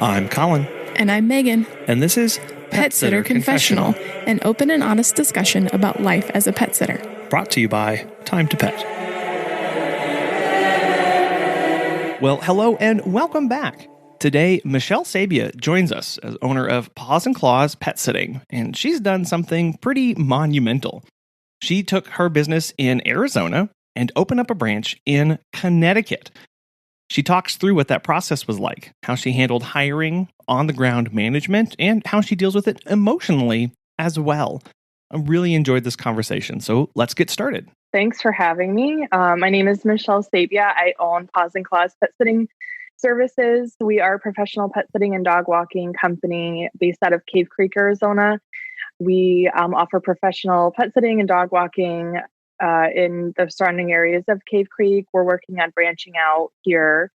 I'm Colin. And I'm Megan. And this is Pet Sitter Confessional, an open and honest discussion about life as a pet sitter. Brought to you by Time to Pet. Well, hello and welcome back. Today, Michelle Sabia joins us as owner of Paws and Claws Pet Sitting, and she's done something pretty monumental. She took her business in Arizona and opened up a branch in Connecticut. She talks through what that process was like, how she handled hiring, on-the-ground management, and how she deals with it emotionally as well. I really enjoyed this conversation, so let's get started. Thanks for having me. My name is Michelle Sabia. I own Paws and Claws Pet Sitting Services. We are a professional pet sitting and dog walking company based out of Cave Creek, Arizona. We offer professional pet sitting and dog walking in the surrounding areas of Cave Creek. We're working on branching out here,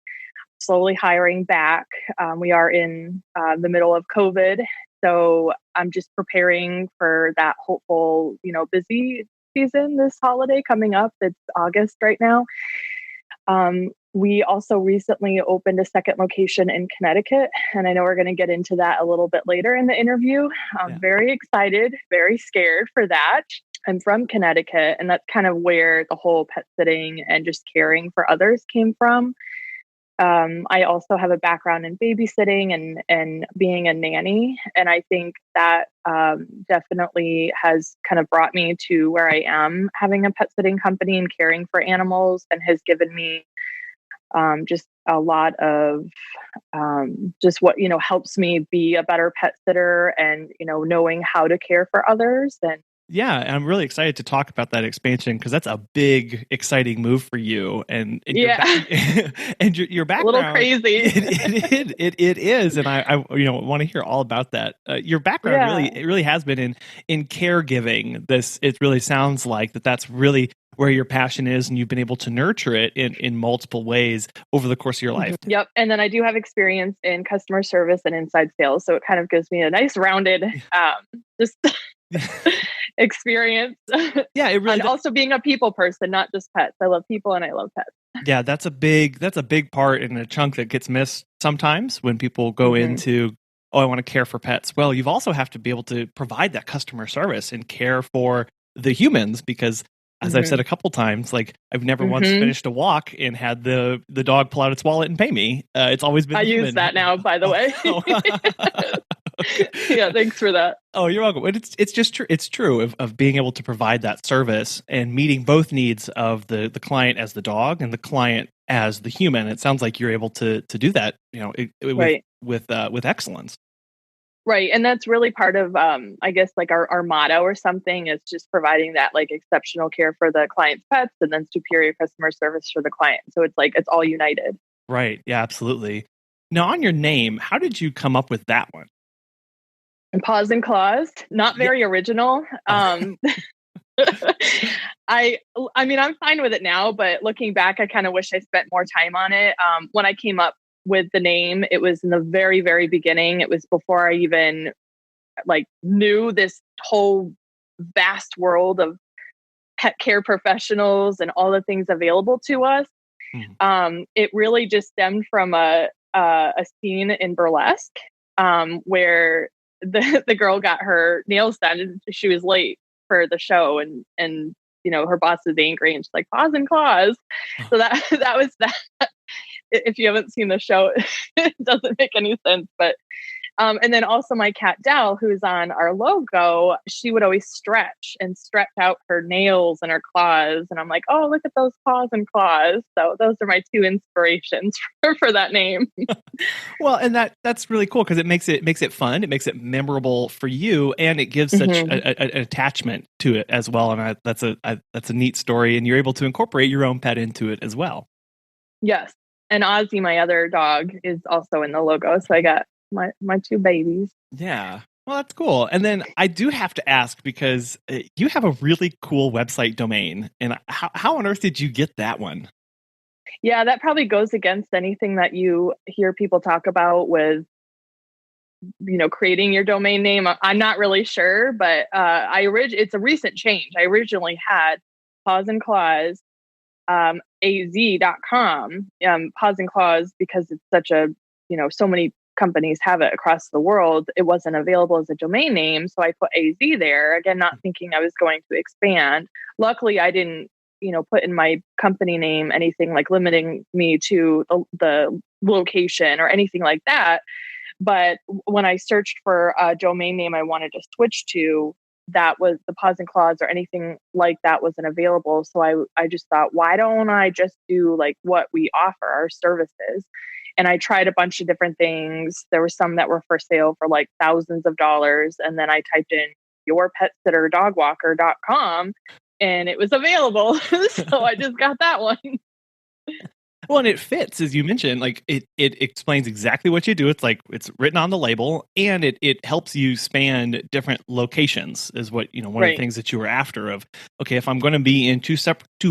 slowly hiring back. We are in the middle of COVID, so I'm just preparing for that hopeful, busy season this holiday coming up. It's August right now. We also recently opened a second location in Connecticut, and I know we're going to get into that a little bit later in the interview. I'm very excited, very scared for that. I'm from Connecticut, and that's kind of where the whole pet sitting and just caring for others came from. I also have a background in babysitting and being a nanny, and I think that definitely has kind of brought me to where I am, having a pet sitting company and caring for animals, and has given me just a lot of just what helps me be a better pet sitter, and knowing how to care for others. And yeah, I'm really excited to talk about that expansion because that's a big, exciting move for you. And your background, a little crazy. It is, and I want to hear all about that. Your background really has been in caregiving. It really sounds like that's really where your passion is, and you've been able to nurture it in multiple ways over the course of your life. Yep. And then I do have experience in customer service and inside sales, so it kind of gives me a nice rounded just experience. Yeah, it really and also being a people person, not just pets. I love people and I love pets. Yeah, that's a big part and a chunk that gets missed sometimes when people go into, I want to care for pets. Well, you also have to be able to provide that customer service and care for the humans, because as I've said a couple times, like I've never once finished a walk and had the dog pull out its wallet and pay me. It's always been. I use that now, by the way. Yeah, thanks for that. Oh, you're welcome. It's just true. It's true of being able to provide that service and meeting both needs of the client as the dog and the client as the human. It sounds like you're able to do that, with excellence. Right. And that's really part of, I guess, like our motto or something is just providing that like exceptional care for the client's pets and then superior customer service for the client. So it's like, it's all united. Right. Yeah, absolutely. Now, on your name, how did you come up with that one? And Paws and Claws, not very original. I mean, I'm fine with it now, but looking back, I kind of wish I spent more time on it. When I came up with the name, it was in the very, very beginning. It was before I even knew this whole vast world of pet care professionals and all the things available to us. It really just stemmed from a scene in burlesque where the girl got her nails done and she was late for the show, and her boss is angry and she's like, Paws and Claws. So that was that. If you haven't seen the show, it doesn't make any sense. But and then also my cat Dell, who's on our logo, she would always stretch out her nails and her claws, and I'm like, oh, look at those Paws and Claws. So those are my two inspirations for that name. Well, and that's really cool because it makes it fun, it makes it memorable for you, and it gives such an attachment to it as well. And that's a neat story, and you're able to incorporate your own pet into it as well. Yes, and Ozzy, my other dog, is also in the logo, so I got my two babies. Yeah. Well, that's cool. And then I do have to ask, because you have a really cool website domain, and how on earth did you get that one? Yeah, that probably goes against anything that you hear people talk about with, creating your domain name. I'm not really sure, but it's a recent change. I originally had Paws and Claws, az.com, Paws and Claws, because it's such a, so many companies have it across the world, it wasn't available as a domain name. So I put AZ there, again, not thinking I was going to expand. Luckily, I didn't, put in my company name anything like limiting me to the location or anything like that. But when I searched for a domain name I wanted to switch to, that was the Paws and Claws or anything like that wasn't available. So I just thought, why don't I just do like what we offer, our services? And I tried a bunch of different things. There were some that were for sale for like thousands of dollars. And then I typed in yourpetsitterdogwalker.com and it was available. So I just got that one. Well, and it fits, as you mentioned, like it explains exactly what you do. It's like it's written on the label, and it helps you span different locations is what, one of the things that you were after of, okay, if I'm going to be in two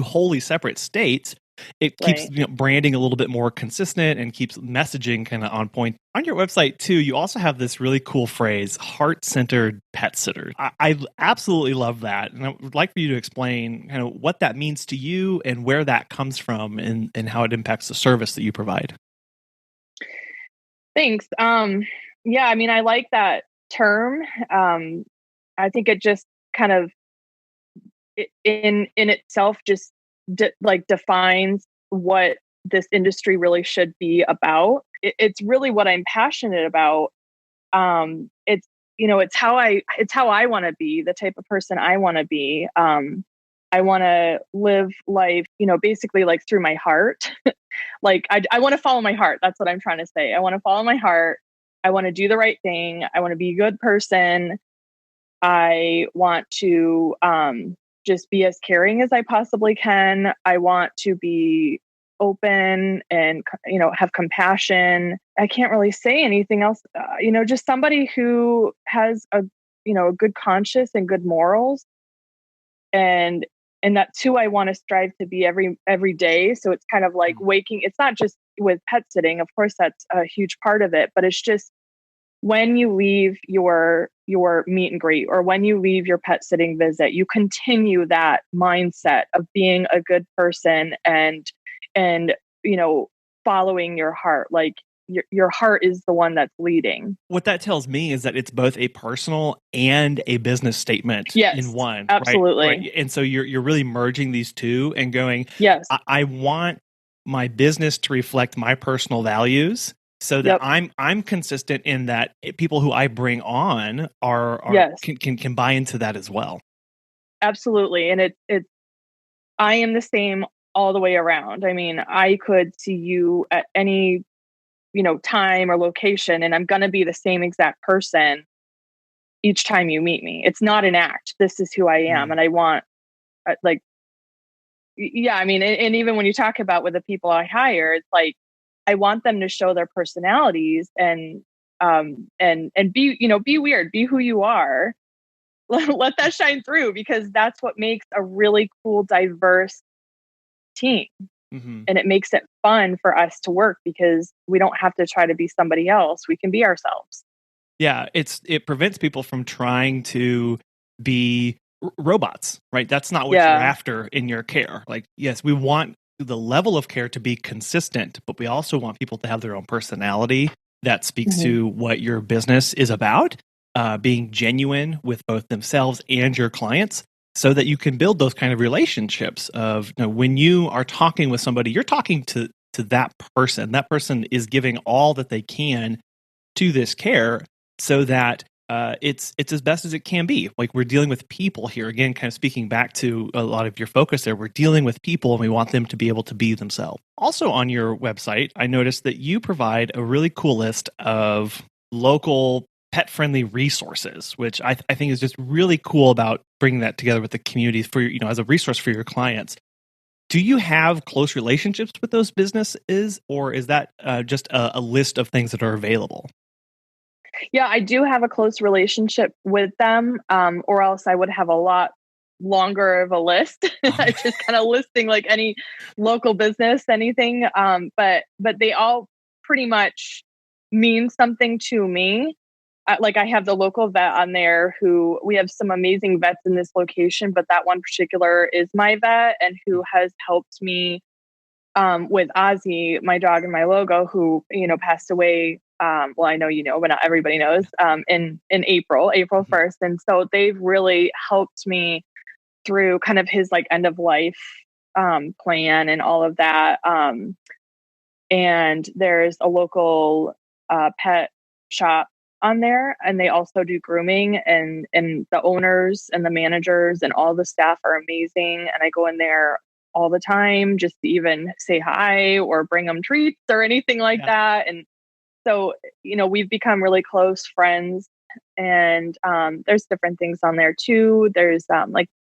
wholly separate states, it keeps branding a little bit more consistent and keeps messaging kind of on point. On your website too, you also have this really cool phrase, heart-centered pet sitter. I absolutely love that. And I would like for you to explain kind of what that means to you and where that comes from and how it impacts the service that you provide. Thanks. Yeah, I mean, I like that term. I think it just kind of in itself just defines what this industry really should be about. It's really what I'm passionate about. It's it's how I want to be, the type of person I want to be. I want to live life, basically like through my heart. Like I want to follow my heart. That's what I'm trying to say. I want to follow my heart. I want to do the right thing. I want to be a good person. I want to just be as caring as I possibly can. I want to be open and, have compassion. I can't really say anything else. Just somebody who has a good conscience and good morals. And that's who I want to strive to be every day. So it's kind of like waking. It's not just with pet sitting. Of course, that's a huge part of it, but it's just when you leave your meet and greet or when you leave your pet sitting visit, you continue that mindset of being a good person and following your heart. Like your heart is the one that's leading. What that tells me is that it's both a personal and a business statement in one. Absolutely. Right? And so you're really merging these two and going, yes, I want my business to reflect my personal values. So that I'm consistent in that people who I bring on can buy into that as well. Absolutely. And I am the same all the way around. I mean, I could see you at any, time or location, and I'm going to be the same exact person each time you meet me. It's not an act. This is who I am. And I want I mean, and even when you talk about with the people I hire, it's like, I want them to show their personalities and be, be weird, be who you are. Let that shine through, because that's what makes a really cool, diverse team. Mm-hmm. And it makes it fun for us to work because we don't have to try to be somebody else. We can be ourselves. Yeah, it prevents people from trying to be robots, right? That's not what you're after in your care. Like, yes, we want the level of care to be consistent, but we also want people to have their own personality that speaks to what your business is about, being genuine with both themselves and your clients, so that you can build those kind of relationships of, when you are talking with somebody, you're talking to that person. That person is giving all that they can to this care so that it's as best as it can be. Like, we're dealing with people here. Again, kind of speaking back to a lot of your focus there, we're dealing with people and we want them to be able to be themselves. Also on your website, I noticed that you provide a really cool list of local pet-friendly resources, which I think is just really cool about bringing that together with the community for, as a resource for your clients. Do you have close relationships with those businesses, or is that just a list of things that are available? Yeah, I do have a close relationship with them, or else I would have a lot longer of a list. I just kind of listing like any local business, anything. But they all pretty much mean something to me. Like, I have the local vet on there who, we have some amazing vets in this location, but that one particular is my vet and who has helped me with Ozzy, my dog and my logo, who, passed away well, I know you know, but not everybody knows, in April 1st. And so they've really helped me through kind of his like end of life plan and all of that. And there's a local pet shop on there, and they also do grooming, and the owners and the managers and all the staff are amazing. And I go in there all the time just to even say hi or bring them treats or anything like that. And so, we've become really close friends. And there's different things on there too. There's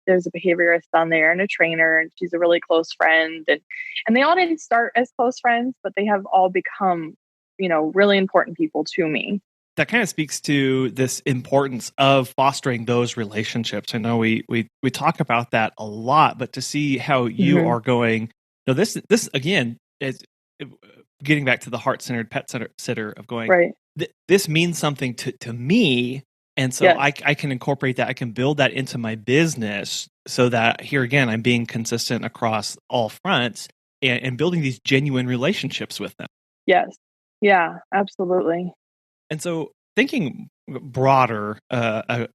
there's a behaviorist on there and a trainer, and she's a really close friend. And they all didn't start as close friends, but they have all become, really important people to me. That kind of speaks to this importance of fostering those relationships. I know we talk about that a lot, but to see how you are going, this again is getting back to the heart-centered pet sitter of going, right. This means something to me. And so I can incorporate that. I can build that into my business so that here again, I'm being consistent across all fronts and building these genuine relationships with them. Yes. Yeah, absolutely. And so thinking broader of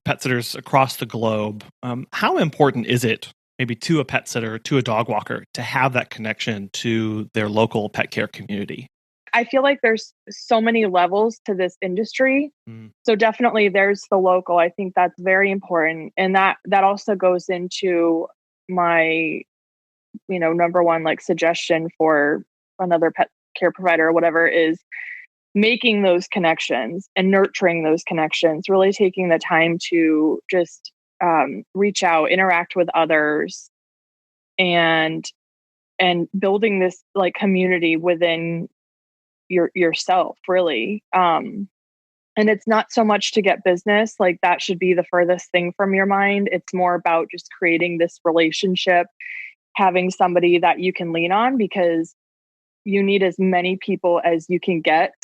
pet sitters across the globe, how important is it maybe to a pet sitter, to a dog walker, to have that connection to their local pet care community? I feel like there's so many levels to this industry. So definitely there's the local. I think that's very important. And that also goes into my, number one, like suggestion for another pet care provider or whatever is making those connections and nurturing those connections, really taking the time to just reach out, interact with others, and building this like community within yourself, really. And it's not so much to get business, like that should be the furthest thing from your mind. It's more about just creating this relationship, having somebody that you can lean on, because you need as many people as you can get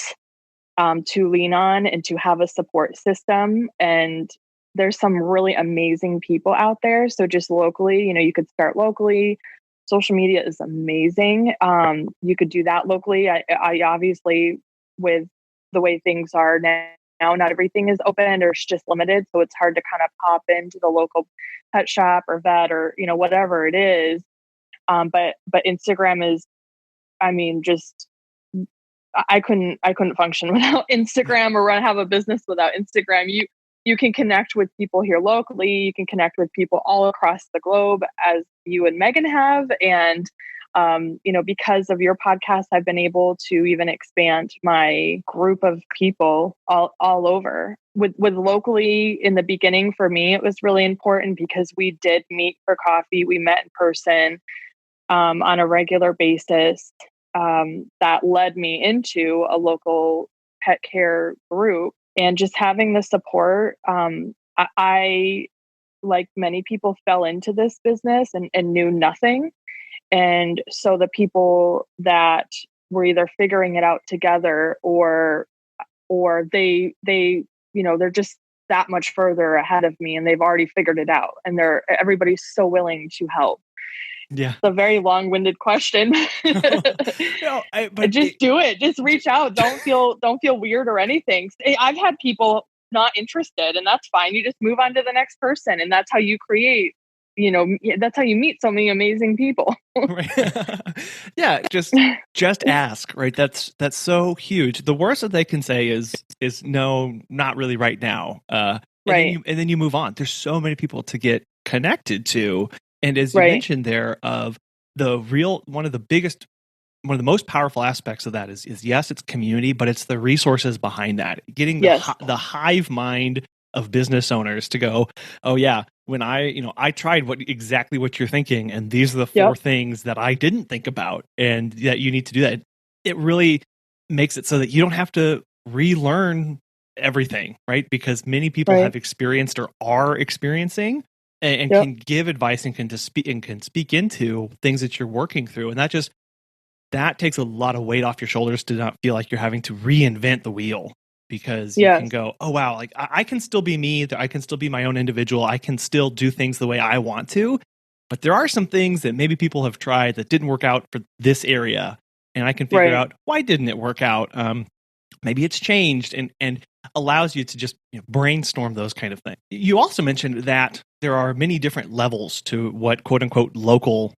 to lean on and to have a support system. And there's some really amazing people out there. So just locally, you could start locally. Social media is amazing. You could do that locally. I obviously, with the way things are now, not everything is open or it's just limited. So it's hard to kind of pop into the local pet shop or vet or, whatever it is. But Instagram is, just I couldn't function without Instagram or have a business without Instagram. You can connect with people here locally. You can connect with people all across the globe, as you and Megan have. And, because of your podcast, I've been able to even expand my group of people all over. With locally in the beginning, for me, it was really important because we did meet for coffee. We met in person on a regular basis. That led me into a local pet care group, and just having the support. I, like many people, fell into this business and knew nothing. And so the people that were either figuring it out together or they, they're just that much further ahead of me and they've already figured it out, and everybody's so willing to help. Yeah. It's a very long-winded question. But just do it. Just reach out. Don't feel weird or anything. I've had people not interested, and that's fine. You just move on to the next person, and that's how you create. That's how you meet so many amazing people. Yeah, just ask. Right. That's so huge. The worst that they can say is no, not really right now. Right. And then you move on. There's so many people to get connected to. And as you mentioned there, of one of the most powerful aspects of that is yes, it's community, but it's the resources behind that. Getting the hive mind of business owners to go, oh yeah, when I tried exactly what you're thinking, and these are the four things that I didn't think about, and that you need to do that. It really makes it so that you don't have to relearn everything, right? Because many people have experienced or are experiencing. And can give advice and can speak into things that you're working through. And that takes a lot of weight off your shoulders to not feel like you're having to reinvent the wheel, because you can go, oh, wow, like I can still be me. I can still be my own individual. I can still do things the way I want to. But there are some things that maybe people have tried that didn't work out for this area. And I can figure out, why didn't it work out? maybe it's changed and allows you to just brainstorm those kind of things. You also mentioned that there are many different levels to what quote unquote local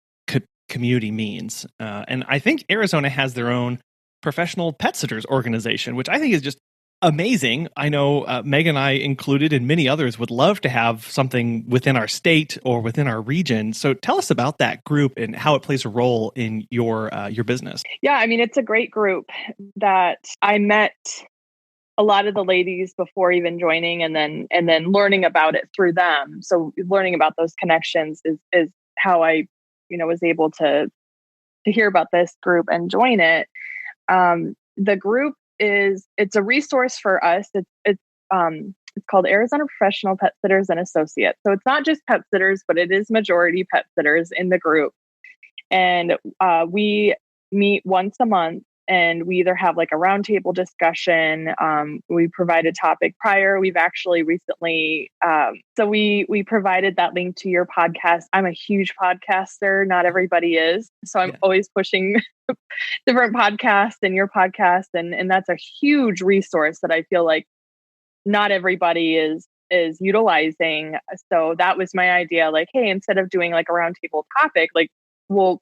community means. And I think Arizona has their own professional pet sitters organization, which I think is just amazing. I know Meg and I included, and many others would love to have something within our state or within our region. So tell us about that group and how it plays a role in your business. Yeah, I mean, it's a great group that I met a lot of the ladies before even joining, and then learning about it through them. So learning about those connections is how I, was able to hear about this group and join it. The group it's a resource for us. It's called Arizona Professional Pet Sitters and Associates. So it's not just pet sitters, but it is majority pet sitters in the group. And we meet once a month, and we either have like a roundtable discussion. We provide a topic prior. We've actually recently, so we provided that link to your podcast. I'm a huge podcaster. Not everybody is. So I'm always pushing different podcasts and your podcast. And that's a huge resource that I feel like not everybody is utilizing. So that was my idea. Like, hey, instead of doing like a roundtable topic, like we'll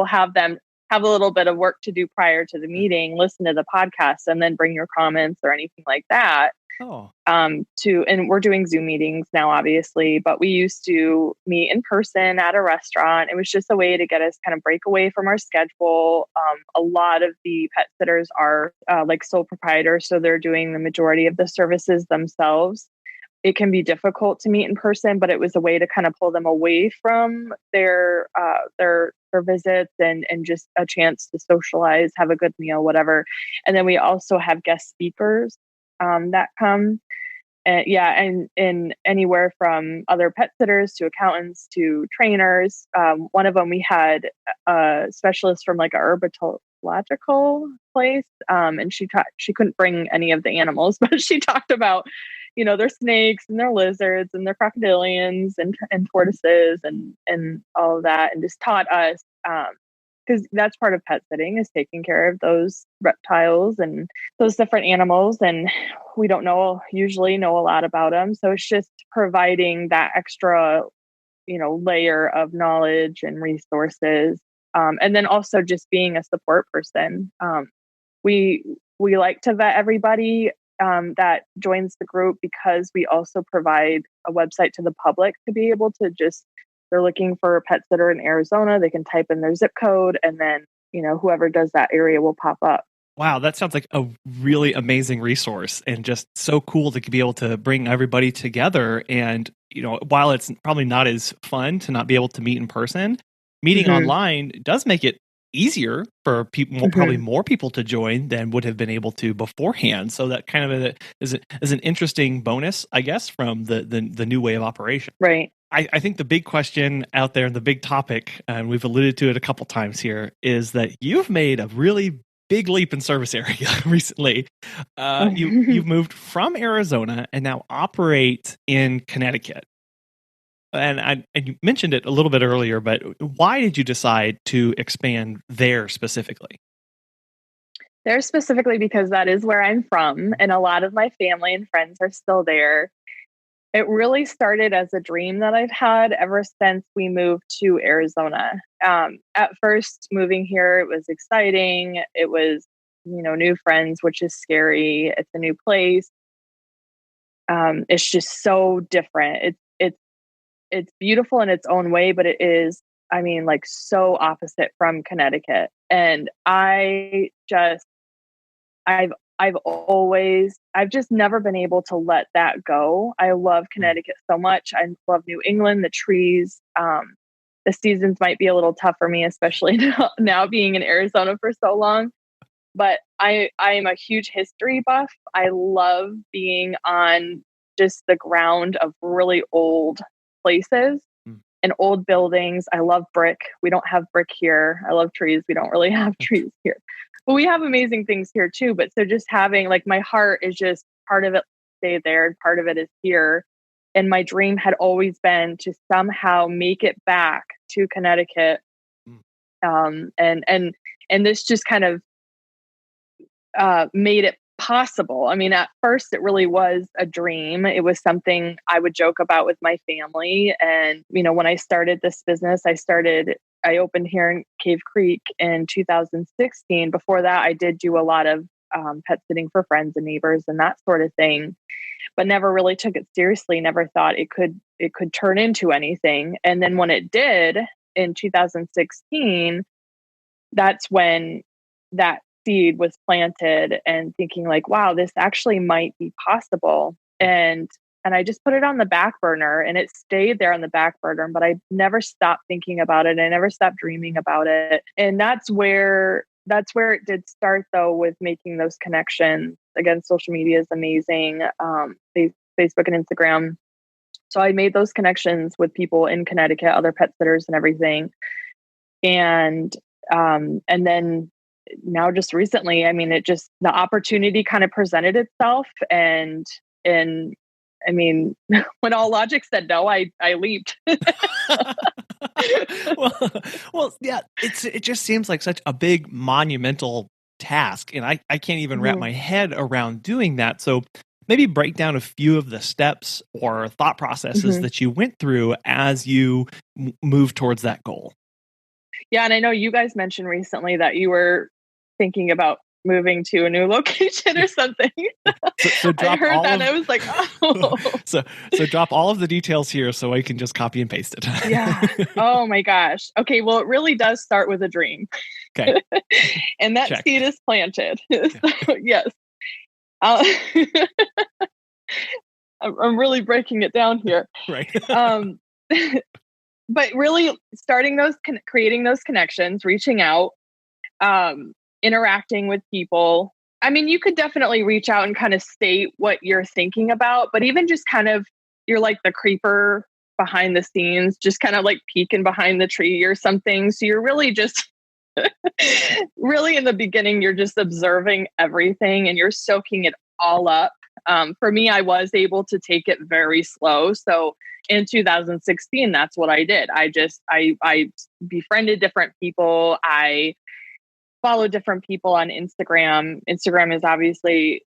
have them have a little bit of work to do prior to the meeting, listen to the podcast, and then bring your comments or anything like that. And we're doing Zoom meetings now, obviously, but we used to meet in person at a restaurant. It was just a way to get us kind of break away from our schedule. A lot of the pet sitters are like sole proprietors, so they're doing the majority of the services themselves. It can be difficult to meet in person, but it was a way to kind of pull them away from their visits and just a chance to socialize, have a good meal, whatever. And then we also have guest speakers that come. And anywhere from other pet sitters to accountants to trainers. One of them, we had a specialist from like a herpetological place, and she couldn't bring any of the animals, but she talked about their snakes and their lizards and their crocodilians and tortoises and all of that, and just taught us, because that's part of pet sitting, is taking care of those reptiles and those different animals. And we don't usually know a lot about them. So it's just providing that extra, layer of knowledge and resources. And then also just being a support person. We like to vet everybody that joins the group, because we also provide a website to the public to be able to they're looking for a pet sitter in Arizona, they can type in their zip code, and then, whoever does that area will pop up. Wow, that sounds like a really amazing resource, and just so cool to be able to bring everybody together. And, while it's probably not as fun to not be able to meet in person, meeting online does make it easier for people, probably more people to join than would have been able to beforehand. So that kind of is an interesting bonus, I guess, from the new way of operation. Right. I think the big question out there, the big topic, and we've alluded to it a couple times here, is that you've made a really big leap in service area recently. You've moved from Arizona and now operate in Connecticut. And you mentioned it a little bit earlier, but why did you decide to expand there specifically? There specifically because that is where I'm from, and a lot of my family and friends are still there. It really started as a dream that I've had ever since we moved to Arizona. At first, moving here, it was exciting. It was, new friends, which is scary. It's a new place. It's just so different. It's beautiful in its own way, but it is, like so opposite from Connecticut. And I've just never been able to let that go. I love Connecticut so much. I love New England, the trees. The seasons might be a little tough for me, especially now being in Arizona for so long. But I am a huge history buff. I love being on just the ground of really old places and old buildings. I love brick. We don't have brick here. I love trees. We don't really have trees here. But we have amazing things here too. But so just having, like, my heart is just part of it stay there and part of it is here. And my dream had always been to somehow make it back to Connecticut. And this just kind of made it possible. I mean, at first it really was a dream. It was something I would joke about with my family. And, when I started this business, I opened here in Cave Creek in 2016. Before that, I did do a lot of pet sitting for friends and neighbors and that sort of thing, but never really took it seriously. Never thought it could turn into anything. And then when it did in 2016, that's when that seed was planted and thinking like, wow, this actually might be possible. And I just put it on the back burner, and it stayed there on the back burner, but I never stopped thinking about it. I never stopped dreaming about it. And that's where it did start, though, with making those connections. Again, social media is amazing. Facebook and Instagram. So I made those connections with people in Connecticut, other pet sitters and everything. And then now just recently, I mean, the opportunity kind of presented itself, and I mean, when all logic said no, I leaped. well, yeah, it just seems like such a big monumental task, and I can't even wrap my head around doing that. So maybe break down a few of the steps or thought processes that you went through as you moved towards that goal. Yeah, and I know you guys mentioned recently that you were thinking about moving to a new location or something. So drop I heard that and I was like, oh. So drop all of the details here so I can just copy and paste it. Yeah. Oh my gosh. Okay. Well, it really does start with a dream. Okay. And that Check. seed is planted. Okay. So, yes. I'm really breaking it down here. Right. But really creating those connections, reaching out, interacting with people. I mean, you could definitely reach out and kind of state what you're thinking about, but even just kind of, you're like the creeper behind the scenes, just kind of like peeking behind the tree or something. So you're really just, really in the beginning, you're just observing everything and you're soaking it all up. For me, I was able to take it very slow. So in 2016, that's what I did. I befriended different people. I follow different people on Instagram. Instagram is obviously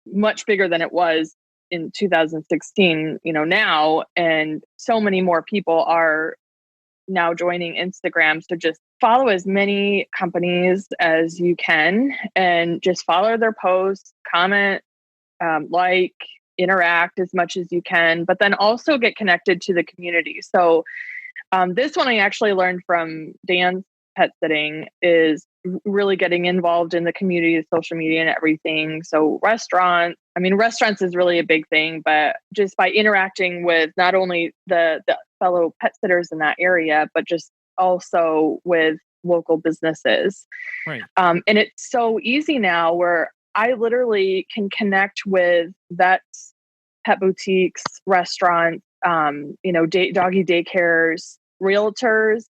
much bigger than it was in 2016, now. And so many more people are now joining Instagram. So just follow as many companies as you can and just follow their posts, comment, interact as much as you can, but then also get connected to the community. So this one I actually learned from Dan's Pet Sitting is really getting involved in the community, social media and everything. So restaurants is really a big thing, but just by interacting with not only the fellow pet sitters in that area, but just also with local businesses. Right. And it's so easy now where I literally can connect with vets, pet boutiques, restaurants, doggy daycares, realtors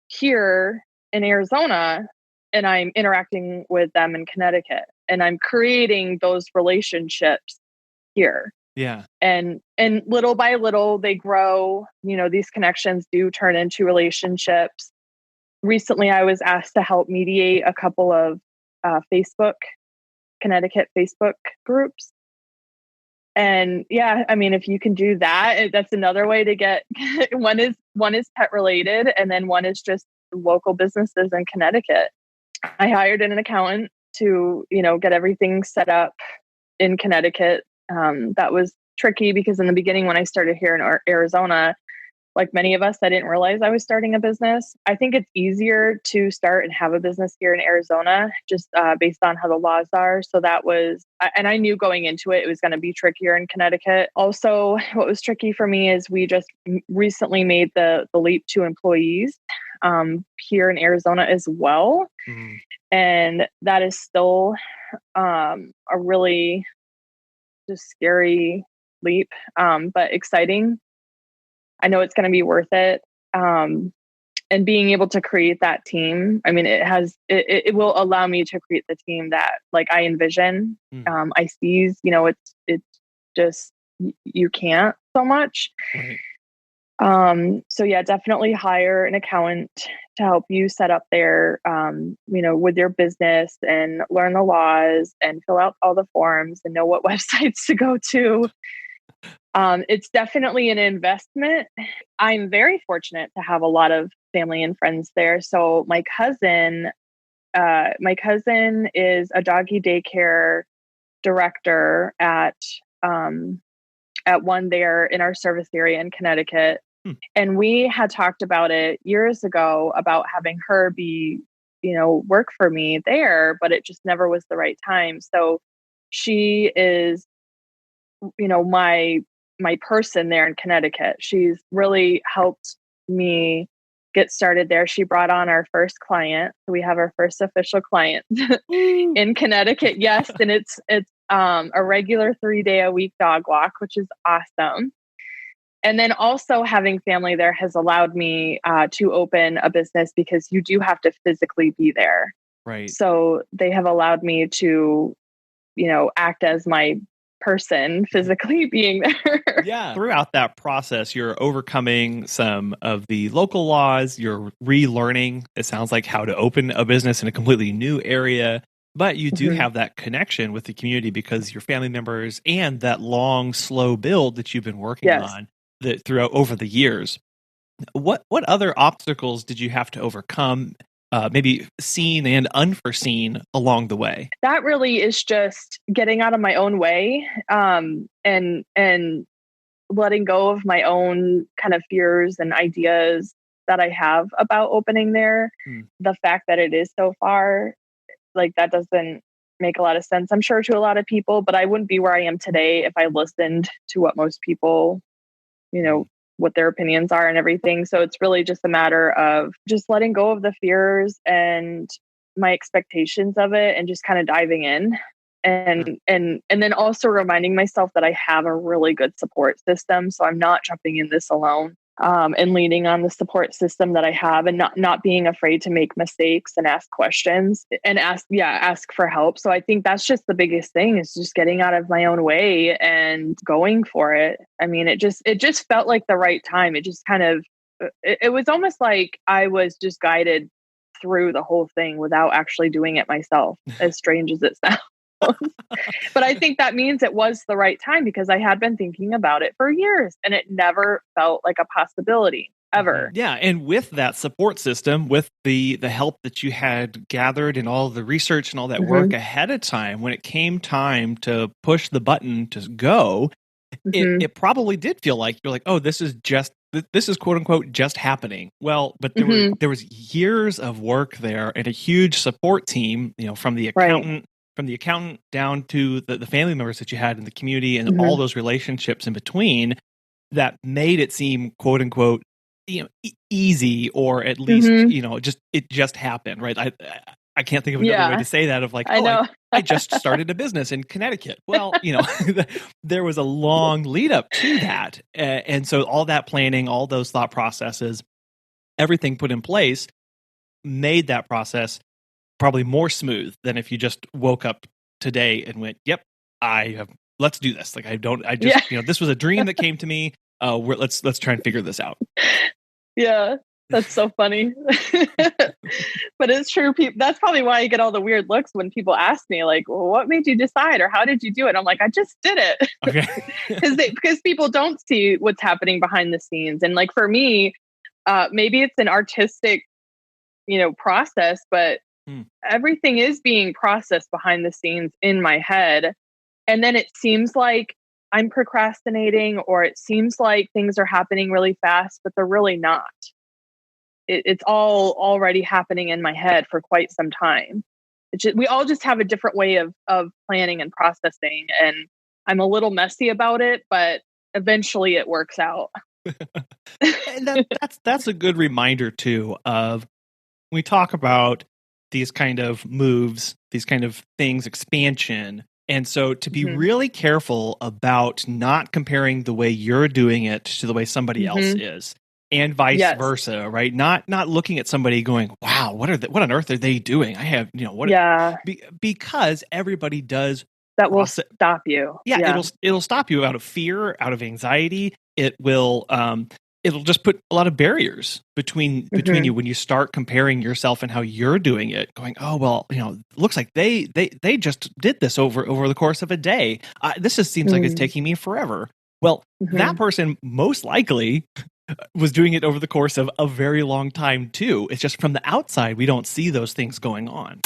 here in Arizona, and I'm interacting with them in Connecticut, and I'm creating those relationships here. Yeah. And little by little they grow. These connections do turn into relationships. Recently, I was asked to help mediate a couple of Connecticut Facebook groups. And yeah, I mean, if you can do that, that's another way to get, one is pet related, and then one is just local businesses in Connecticut. I hired an accountant to, get everything set up in Connecticut. That was tricky because in the beginning, when I started here in Arizona, like many of us, I didn't realize I was starting a business. I think it's easier to start and have a business here in Arizona, just based on how the laws are. So that was, and I knew going into it, it was going to be trickier in Connecticut. Also, what was tricky for me is we just recently made the leap to employees here in Arizona as well. Mm. And that is still a really just scary leap, but exciting. I know it's going to be worth it. And being able to create that team, I mean, it will allow me to create the team that like I envision. I see, it's just, you can't so much. Right. So yeah, definitely hire an accountant to help you set up their, with your business and learn the laws and fill out all the forms and know what websites to go to. It's definitely an investment. I'm very fortunate to have a lot of family and friends there. So my cousin is a doggy daycare director at one there in our service area in Connecticut. And we had talked about it years ago about having her be, work for me there, but it just never was the right time. So she is, my person there in Connecticut. She's really helped me get started there. She brought on our first client. We have our first official client in Connecticut. Yes, and it's a regular 3-day-a-week dog walk, which is awesome. And then also having family there has allowed me to open a business because you do have to physically be there. Right. So they have allowed me to, act as my person physically being there. Yeah. Throughout that process, you're overcoming some of the local laws. You're relearning, it sounds like, how to open a business in a completely new area. But you do have that connection with the community because your family members and that long, slow build that you've been working on throughout over the years. What other obstacles did you have to overcome, maybe seen and unforeseen along the way? That really is just getting out of my own way, and letting go of my own kind of fears and ideas that I have about opening there. The fact that it is so far, like, that doesn't make a lot of sense, I'm sure, to a lot of people, but I wouldn't be where I am today if I listened to what most people, what their opinions are and everything. So it's really just a matter of just letting go of the fears and my expectations of it and just kind of diving in. And then also reminding myself that I have a really good support system. So I'm not jumping in this alone. And leaning on the support system that I have and not being afraid to make mistakes and ask questions and ask for help. So I think that's just the biggest thing, is just getting out of my own way and going for it. I mean, it just felt like the right time. It just kind of, it was almost like I was just guided through the whole thing without actually doing it myself, as strange as it sounds. But I think that means it was the right time because I had been thinking about it for years and it never felt like a possibility ever. Yeah. And with that support system, with the help that you had gathered and all the research and all that work ahead of time, when it came time to push the button to go, it probably did feel like you're like, oh, this is quote unquote just happening. Well, but there was years of work there and a huge support team, from the accountant, down to the family members that you had in the community and all those relationships in between, that made it seem quote unquote, easy, or at least, it just happened, right? I can't think of another way to say that, of like, I just started a business in Connecticut. Well, there was a long lead up to that. And so all that planning, all those thought processes, everything put in place made that process probably more smooth than if you just woke up today and went, yep, let's do this. Like, this was a dream that came to me. Let's try and figure this out. Yeah. That's so funny. But it's true. That's probably why I get all the weird looks when people ask me, like, well, what made you decide, or how did you do it? I'm like, I just did it. Okay. Because people don't see what's happening behind the scenes. And like, for me, maybe it's an artistic, process, but everything is being processed behind the scenes in my head. And then it seems like I'm procrastinating, or it seems like things are happening really fast, but they're really not. It's all already happening in my head for quite some time. We all just have a different way of planning and processing. And I'm a little messy about it, but eventually it works out. And that's a good reminder too, of when we talk about these kind of moves, these kind of things, expansion. And so to be really careful about not comparing the way you're doing it to the way somebody else is. And vice versa, right? Not looking at somebody going, "Wow, what on earth are they doing?" I have, because everybody does. That will stop you. Yeah, it'll stop you out of fear, out of anxiety. It will it'll just put a lot of barriers between you when you start comparing yourself and how you're doing it, going, oh, well, looks like they just did this over the course of a day. This just seems like it's taking me forever. Well, that person most likely was doing it over the course of a very long time too. It's just from the outside, we don't see those things going on.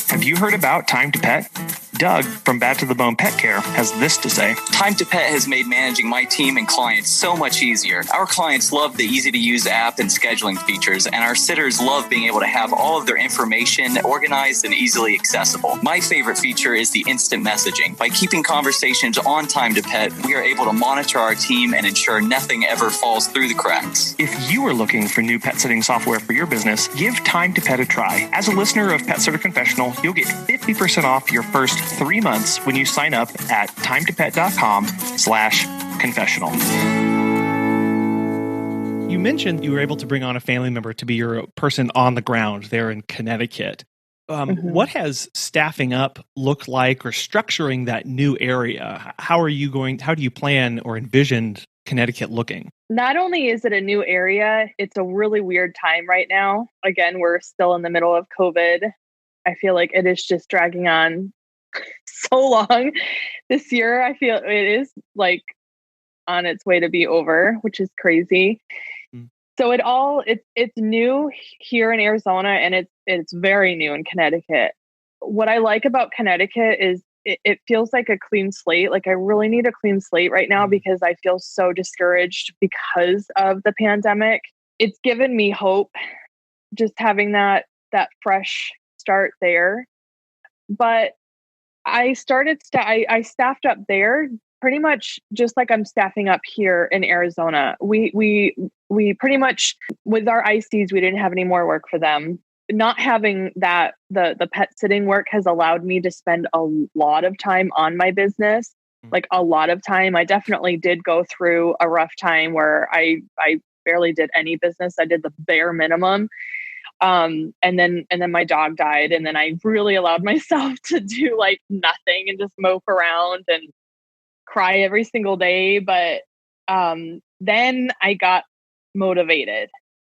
Have you heard about Time to Pet? Doug from Bad to the Bone Pet Care has this to say. Time to Pet has made managing my team and clients so much easier. Our clients love the easy-to-use app and scheduling features, and our sitters love being able to have all of their information organized and easily accessible. My favorite feature is the instant messaging. By keeping conversations on Time to Pet, we are able to monitor our team and ensure nothing ever falls through the cracks. If you are looking for new pet sitting software for your business, give Time to Pet a try. As a listener of Pet Sitter Confessional, you'll get 50% off your first 3 months when you sign up at timetopet.com/confessional. You mentioned you were able to bring on a family member to be your person on the ground there in Connecticut. What has staffing up looked like, or structuring that new area? How do you plan or envision Connecticut looking? Not only is it a new area, it's a really weird time right now. Again, we're still in the middle of COVID. I feel like it is just dragging on so long this year. I feel it is like on its way to be over, which is crazy. So it's new here in Arizona, and it's very new in Connecticut. What I like about Connecticut is it feels like a clean slate. Like I really need a clean slate right now because I feel so discouraged because of the pandemic. It's given me hope just having that fresh start there. But I staffed up there pretty much just like I'm staffing up here in Arizona. We pretty much, with our ICs, we didn't have any more work for them. Not having that, the pet sitting work has allowed me to spend a lot of time on my business, like a lot of time. I definitely did go through a rough time where I barely did any business. I did the bare minimum. And then my dog died, and then I really allowed myself to do like nothing and just mope around and cry every single day. But then I got motivated.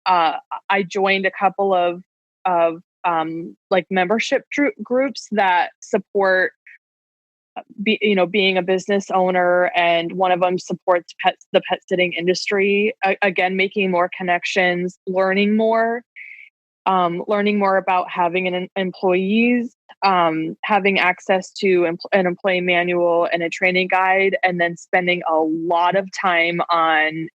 I joined a couple of like membership groups that support being a business owner, and one of them supports the pet sitting industry. Again, making more connections, learning more about having employees, having access to an employee manual and a training guide, and then spending a lot of time on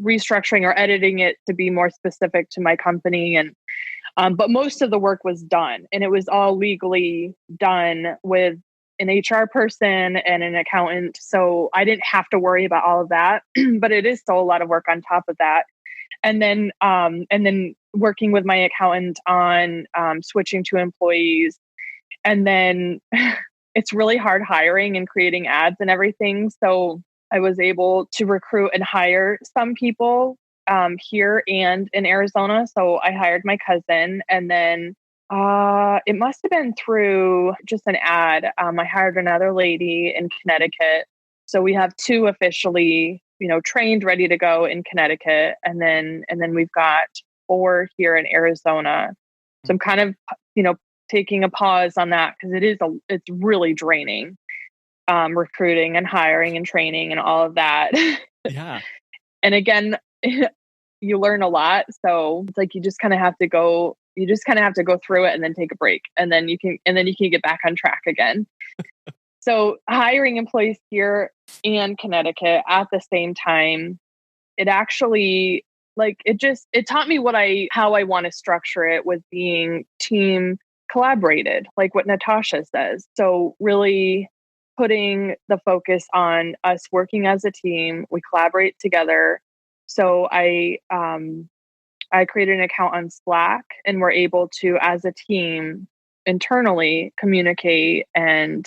restructuring or editing it to be more specific to my company. And but most of the work was done, and it was all legally done with an HR person and an accountant. So I didn't have to worry about all of that, but it is still a lot of work on top of that. And then working with my accountant on switching to employees. And then it's really hard hiring and creating ads and everything. So I was able to recruit and hire some people here and in Arizona. So I hired my cousin, and then it must have been through just an ad. I hired another lady in Connecticut. So we have 2 officially trained, ready to go in Connecticut. And then we've got 4 here in Arizona. So I'm kind of, taking a pause on that because it's really draining, recruiting and hiring and training and all of that. Yeah. And again, you learn a lot. So it's like, you just kind of have to go through it and then take a break. And then you can get back on track again. So hiring employees here and Connecticut at the same time, it actually it taught me how I want to structure it, with being team collaborated, like what Natasha says. So really putting the focus on us working as a team, we collaborate together. So I created an account on Slack, and we're able to, as a team, internally communicate and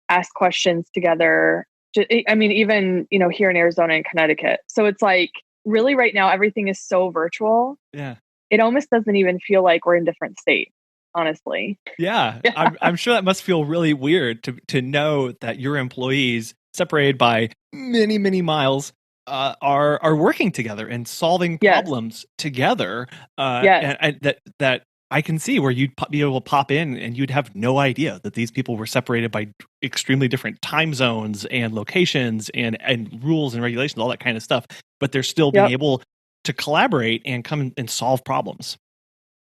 ask questions together. Even, here in Arizona and Connecticut. So it's like, really right now, everything is so virtual. Yeah. It almost doesn't even feel like we're in different states. honestly. Yeah, Yeah. I'm sure that must feel really weird to know that your employees, separated by many, many miles, are working together and solving Yes. problems together. Yes. And that I can see where you'd be able to pop in and you'd have no idea that these people were separated by extremely different time zones and locations and rules and regulations, all that kind of stuff. But they're still being Yep. able to collaborate and come and solve problems.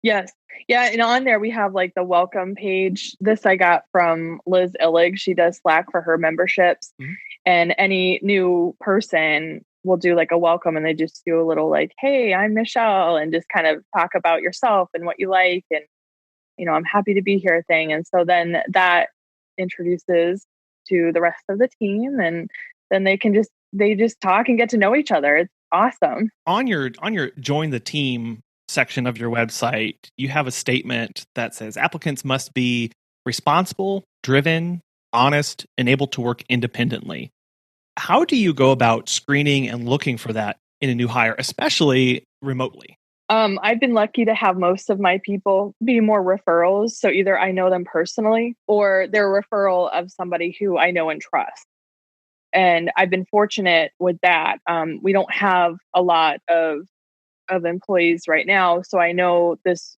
Yes. Yeah. And on there, we have like the welcome page. This I got from Liz Illig. She does Slack for her memberships. Mhm. And any new person will do like a welcome and they just do a little like, hey, I'm Michelle, and just kind of talk about yourself and what you like. And, I'm happy to be here thing. And so then that introduces to the rest of the team. And then they just talk and get to know each other. It's awesome. On your join the team section of your website, you have a statement that says applicants must be responsible, driven, honest, and able to work independently. How do you go about screening and looking for that in a new hire, especially remotely? I've been lucky to have most of my people be more referrals. So either I know them personally or they're a referral of somebody who I know and trust. And I've been fortunate with that. We don't have a lot of employees right now, so I know this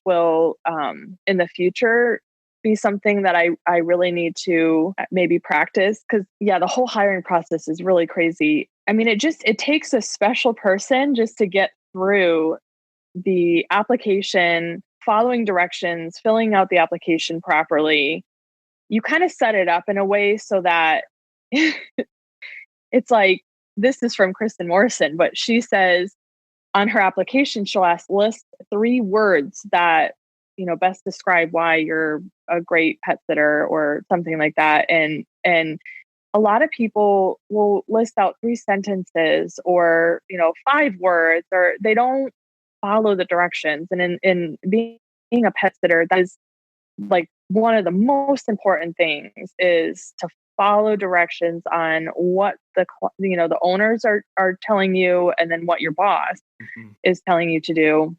will in the future be something that I really need to maybe practice, because the whole hiring process is really crazy. I mean, it takes a special person just to get through the application, following directions, filling out the application properly. You kind of set it up in a way so that it's like, this is from Kristen Morrison, but she says on her application, she'll list 3 words that, best describe why you're a great pet sitter or something like that. And a lot of people will list out 3 sentences or, 5 words, or they don't follow the directions. And in being a pet sitter, that is like one of the most important things, is to follow directions on what the owners are telling you, and then what your boss is telling you to do.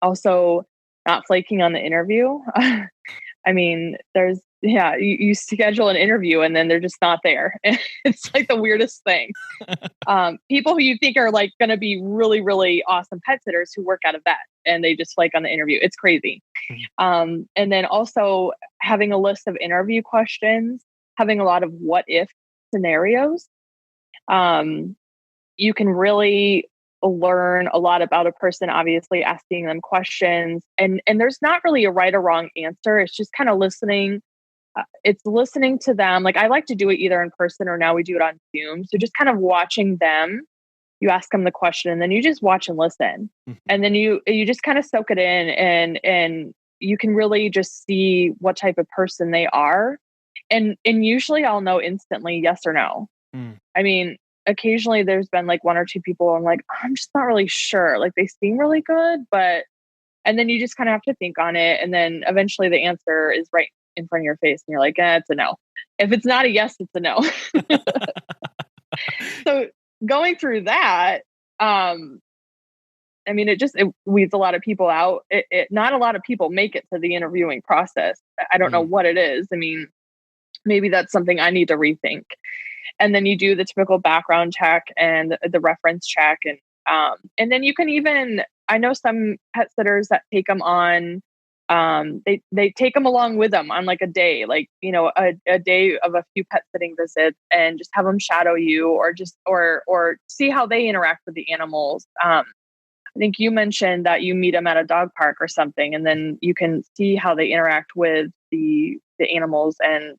Also, not flaking on the interview. I mean, you schedule an interview and then they're just not there. It's like the weirdest thing. People who you think are like going to be really, really awesome pet sitters who work out of that, and they just flake on the interview. It's crazy. And then also having a list of interview questions, having a lot of what if scenarios. You can really learn a lot about a person, obviously asking them questions, and there's not really a right or wrong answer. It's just kind of listening. It's listening to them. Like, I like to do it either in person, or now we do it on Zoom. So just kind of watching them. You ask them the question and then you just watch and listen. And then you just kind of soak it in, and you can really just see what type of person they are. And usually I'll know instantly yes or no. I mean, occasionally there's been like 1 or 2 people I'm like, I'm just not really sure. Like, they seem really good, and then you just kind of have to think on it. And then eventually the answer is right in front of your face and you're like, it's a no. If it's not a yes, it's a no. So going through that, I mean, it weeds a lot of people out. Not a lot of people make it to the interviewing process. I don't know what it is. I mean, maybe that's something I need to rethink. And then you do the typical background check and the reference check. And then you can even, I know some pet sitters that take them on, they take them along with them on like a day, like, a day of a few pet sitting visits, and just have them shadow you, or see how they interact with the animals. I think you mentioned that you meet them at a dog park or something, and then you can see how they interact with the animals and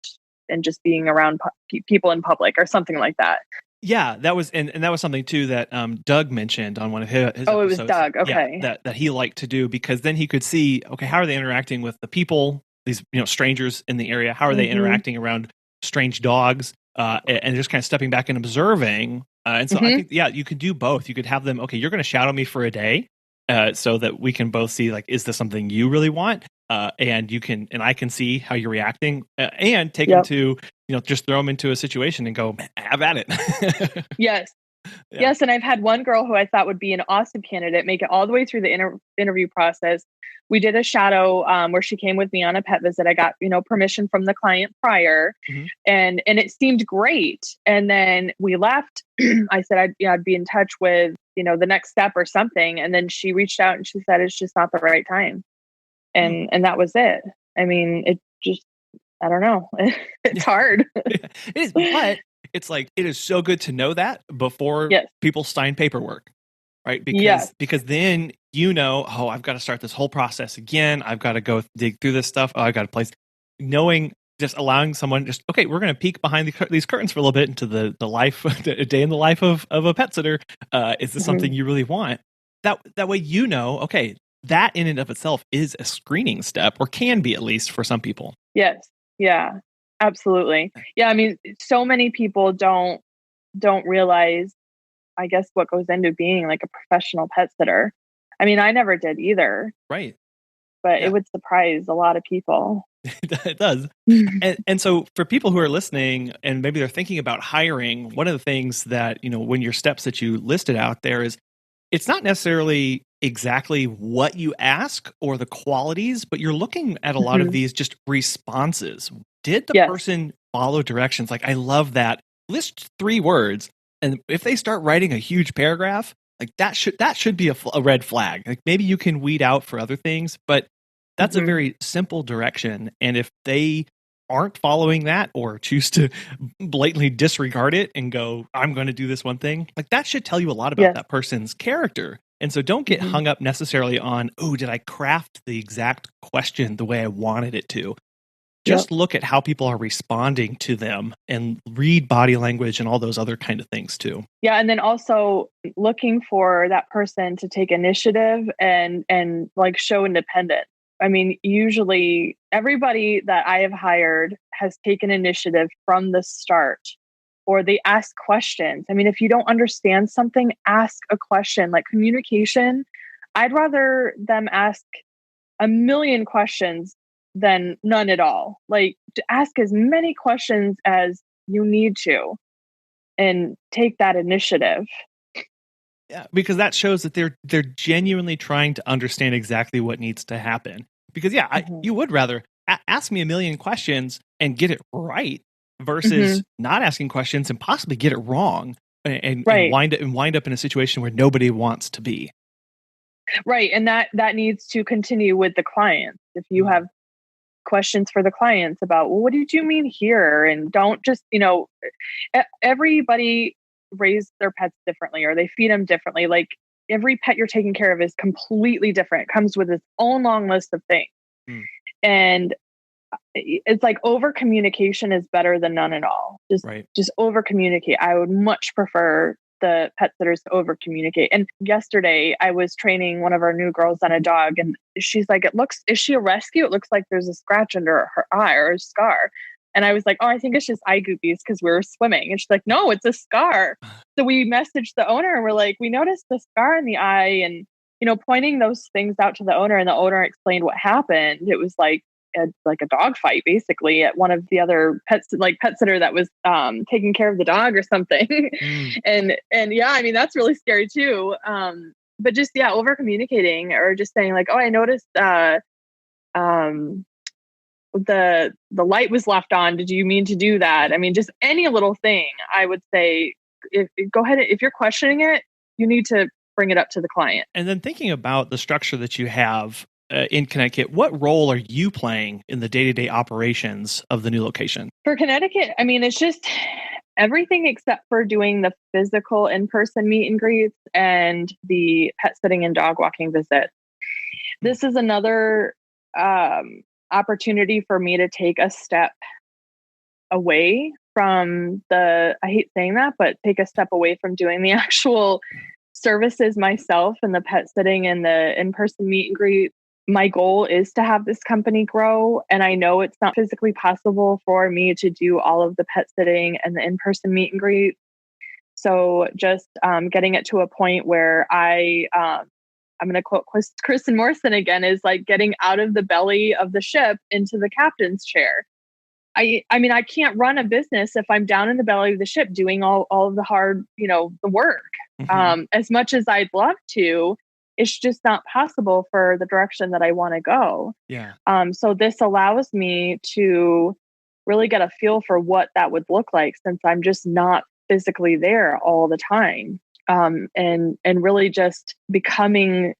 just being around people in public or something like that. Yeah, that was and that was something too that Doug mentioned on one of his episodes. Oh, it was Doug. Okay. Yeah, that he liked to do, because then he could see, okay, how are they interacting with the people, these strangers in the area? How are they interacting around strange dogs? And just kind of stepping back and observing. And so I think, you could do both. You could have them, okay, you're going to shadow me for a day, so that we can both see, like, is this something you really want? And I can see how you're reacting, and take them to, just throw them into a situation and go, have at it. Yes. Yeah. Yes, and I've had one girl who I thought would be an awesome candidate make it all the way through the interview process. We did a shadow where she came with me on a pet visit. I got, permission from the client prior, Mhm. and it seemed great. And then we left. I said I'd be in touch with, the next step or something. And then she reached out and she said it's just not the right time. And that was it. I mean, it just, I don't know. It's hard. It is, but it's like, it is so good to know that before Yes. people sign paperwork, right? Yes. Because then, oh, I've got to start this whole process again. I've got to go dig through this stuff. Oh, I got to place, knowing, just allowing someone okay, we're going to peek behind these curtains for a little bit into the life, a day in the life of a pet sitter. Is this something you really want? That way, okay, that in and of itself is a screening step, or can be, at least for some people. Yes. Yeah, absolutely. Yeah. I mean, so many people don't realize, I guess, what goes into being like a professional pet sitter. I mean, I never did either. Right. But Yeah. it would surprise a lot of people. It does. And so for people who are listening and maybe they're thinking about hiring, one of the things that, when your steps that you listed out there is, it's not necessarily exactly what you ask or the qualities, but you're looking at a lot of these just responses. Did the person follow directions? Like, I love that. List 3 words. And if they start writing a huge paragraph, like that should be a red flag. Like, maybe you can weed out for other things, but that's a very simple direction. And if they aren't following that or choose to blatantly disregard it and go, I'm going to do this one thing, like that should tell you a lot about that person's character. And so don't get hung up necessarily on, oh, did I craft the exact question the way I wanted it to? Just look at how people are responding to them and read body language and all those other kind of things too. Yeah. And then also looking for that person to take initiative and like show independence. I mean, usually everybody that I have hired has taken initiative from the start, or they ask questions. I mean, if you don't understand something, ask a question. Like communication, I'd rather them ask a million questions than none at all. Like, to ask as many questions as you need to and take that initiative. Yeah, because that shows that they're genuinely trying to understand exactly what needs to happen. Because you would rather ask me a million questions and get it right versus not asking questions and possibly get it wrong and wind up in a situation where nobody wants to be. Right, and that needs to continue with the clients. If you have questions for the clients about, well, what did you mean here? And don't just, everybody raise their pets differently, or they feed them differently. Like, every pet you're taking care of is completely different. It comes with its own long list of things. And it's like over communication is better than none at all. Just over communicate. I would much prefer the pet sitters to over communicate. And yesterday I was training one of our new girls on a dog, and she's like, is she a rescue? It looks like there's a scratch under her eye or a scar. And I was like, oh, I think it's just eye goopies because we were swimming. And she's like, no, it's a scar. So we messaged the owner and we're like, we noticed the scar in the eye, and, pointing those things out to the owner, and the owner explained what happened. It was like a dog fight basically at one of the other pet sitter that was taking care of the dog or something. And yeah, I mean, that's really scary too. But just, over communicating, or just saying like, oh, I noticed the light was left on. Did you mean to do that? I mean, just any little thing, I would say, go ahead. If you're questioning it, you need to bring it up to the client. And then thinking about the structure that you have in Connecticut, what role are you playing in the day-to-day operations of the new location? For Connecticut, I mean, it's just everything except for doing the physical in-person meet and greets and the pet sitting and dog walking visits. This is another opportunity for me to take a step away from I hate saying that, but take a step away from doing the actual services myself and the pet sitting and the in-person meet and greet. My goal is to have this company grow, and I know it's not physically possible for me to do all of the pet sitting and the in-person meet and greet. So just getting it to a point where I'm going to quote Kristen Morrison again, is like getting out of the belly of the ship into the captain's chair. I mean, I can't run a business if I'm down in the belly of the ship doing all of the hard, the work. As much as I'd love to, it's just not possible for the direction that I want to go. Yeah. So this allows me to really get a feel for what that would look like, since I'm just not physically there all the time. And really just becoming